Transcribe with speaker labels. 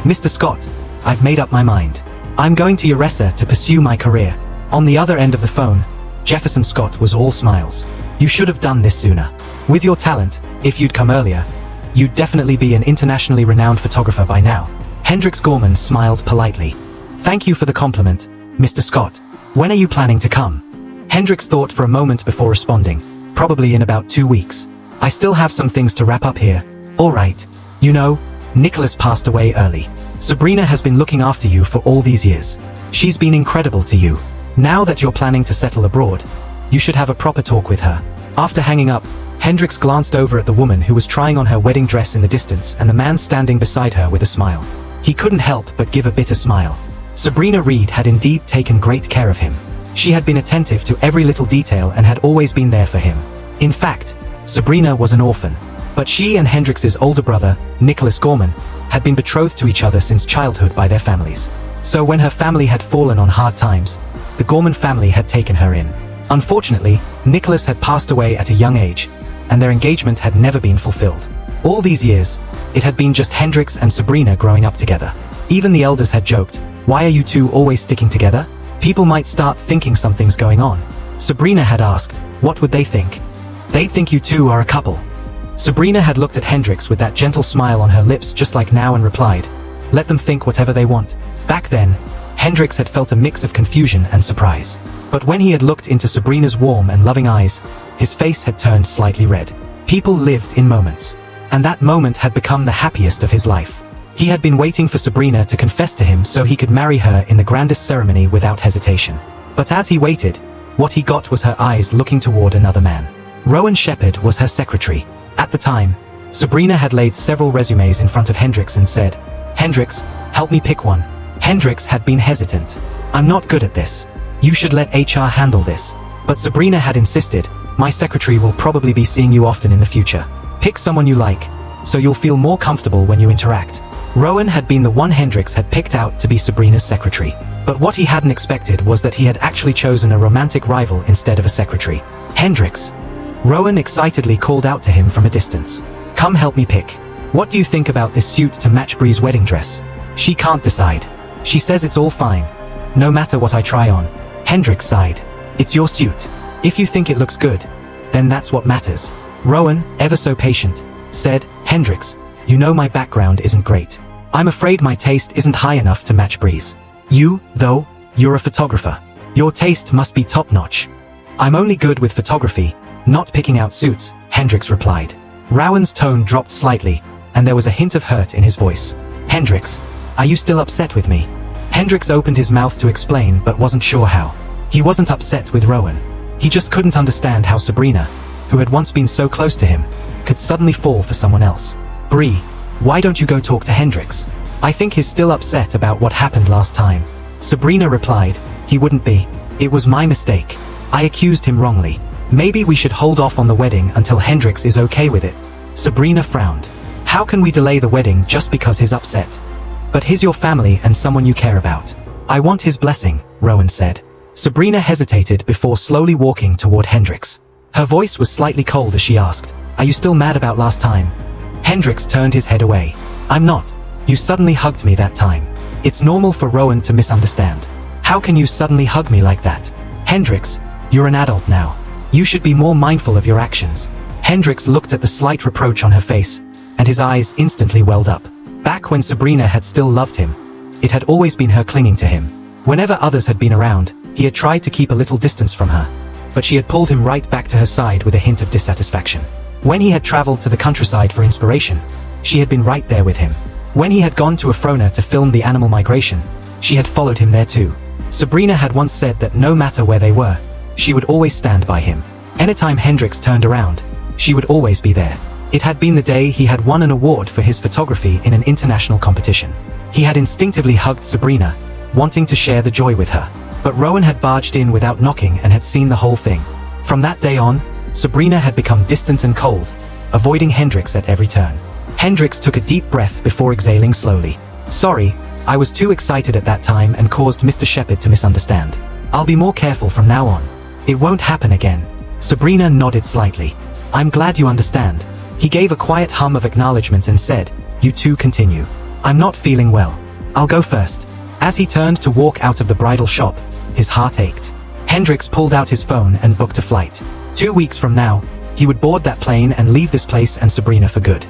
Speaker 1: Mr. Scott, I've made up my mind. I'm going to USA to pursue my career. On the other end of the phone, Jefferson Scott was all smiles. You should have done this sooner. With your talent, if you'd come earlier, you'd definitely be an internationally renowned photographer by now. Hendrix Gorman smiled politely. Thank you for the compliment, Mr. Scott. When are you planning to come? Hendrix thought for a moment before responding. Probably in about 2 weeks. I still have some things to wrap up here. All right. You know, Nicholas passed away early. Sabrina has been looking after you for all these years. She's been incredible to you. Now that you're planning to settle abroad, you should have a proper talk with her. After hanging up, Hendrix glanced over at the woman who was trying on her wedding dress in the distance and the man standing beside her with a smile. He couldn't help but give a bitter smile. Sabrina Reed had indeed taken great care of him. She had been attentive to every little detail and had always been there for him. In fact, Sabrina was an orphan. But she and Hendrix's older brother, Nicholas Gorman, had been betrothed to each other since childhood by their families. So when her family had fallen on hard times, the Gorman family had taken her in. Unfortunately, Nicholas had passed away at a young age, and their engagement had never been fulfilled. All these years, it had been just Hendrix and Sabrina growing up together. Even the elders had joked, "Why are you two always sticking together? People might start thinking something's going on." Sabrina had asked, what would they think? They'd think you two are a couple. Sabrina had looked at Hendrix with that gentle smile on her lips just like now and replied, "Let them think whatever they want." Back then, Hendrix had felt a mix of confusion and surprise. But when he had looked into Sabrina's warm and loving eyes, his face had turned slightly red. People lived in moments. And that moment had become the happiest of his life. He had been waiting for Sabrina to confess to him so he could marry her in the grandest ceremony without hesitation. But as he waited, what he got was her eyes looking toward another man. Rowan Shepherd was her secretary. At the time, Sabrina had laid several resumes in front of Hendrix and said, "Hendrix, help me pick one." Hendrix had been hesitant. "I'm not good at this. You should let HR handle this." But Sabrina had insisted, "My secretary will probably be seeing you often in the future. Pick someone you like, so you'll feel more comfortable when you interact." Rowan had been the one Hendrix had picked out to be Sabrina's secretary. But what he hadn't expected was that he had actually chosen a romantic rival instead of a secretary. "Hendrix." Rowan excitedly called out to him from a distance. "Come help me pick. What do you think about this suit to match Bree's wedding dress?" "She can't decide. She says it's all fine, no matter what I try on." Hendrix sighed. "It's your suit. If you think it looks good, then that's what matters." Rowan, ever so patient, said, "Hendrix, you know my background isn't great. I'm afraid my taste isn't high enough to match Bree's. You, though, you're a photographer. Your taste must be top-notch." "I'm only good with photography, not picking out suits," Hendrix replied. Rowan's tone dropped slightly, and there was a hint of hurt in his voice. "Hendrix, are you still upset with me?" Hendrix opened his mouth to explain but wasn't sure how. He wasn't upset with Rowan. He just couldn't understand how Sabrina, who had once been so close to him, could suddenly fall for someone else. "Bree, why don't you go talk to Hendrix? I think he's still upset about what happened last time." Sabrina replied, "He wouldn't be. It was my mistake. I accused him wrongly. Maybe we should hold off on the wedding until Hendrix is okay with it." Sabrina frowned. "How can we delay the wedding just because he's upset? But he's your family and someone you care about." "I want his blessing," Rowan said. Sabrina hesitated before slowly walking toward Hendrix. Her voice was slightly cold as she asked, "Are you still mad about last time?" Hendrix turned his head away. "I'm not. You suddenly hugged me that time. It's normal for Rowan to misunderstand. How can you suddenly hug me like that?" "Hendrix, you're an adult now. You should be more mindful of your actions." Hendrix looked at the slight reproach on her face, and his eyes instantly welled up. Back when Sabrina had still loved him, it had always been her clinging to him. Whenever others had been around, he had tried to keep a little distance from her, but she had pulled him right back to her side with a hint of dissatisfaction. When he had traveled to the countryside for inspiration, she had been right there with him. When he had gone to Afrona to film the animal migration, she had followed him there too. Sabrina had once said that no matter where they were, she would always stand by him. Anytime Hendrix turned around, she would always be there. It had been the day he had won an award for his photography in an international competition. He had instinctively hugged Sabrina, wanting to share the joy with her. But Rowan had barged in without knocking and had seen the whole thing. From that day on, Sabrina had become distant and cold, avoiding Hendrix at every turn. Hendrix took a deep breath before exhaling slowly. "Sorry, I was too excited at that time and caused Mr. Shepherd to misunderstand. I'll be more careful from now on. It won't happen again." Sabrina nodded slightly. "I'm glad you understand." He gave a quiet hum of acknowledgement and said, "You two continue. I'm not feeling well. I'll go first. As he turned to walk out of the bridal shop, his heart ached. Hendricks pulled out his phone and booked a flight. 2 weeks from now, he would board that plane and leave this place and Sabrina for good.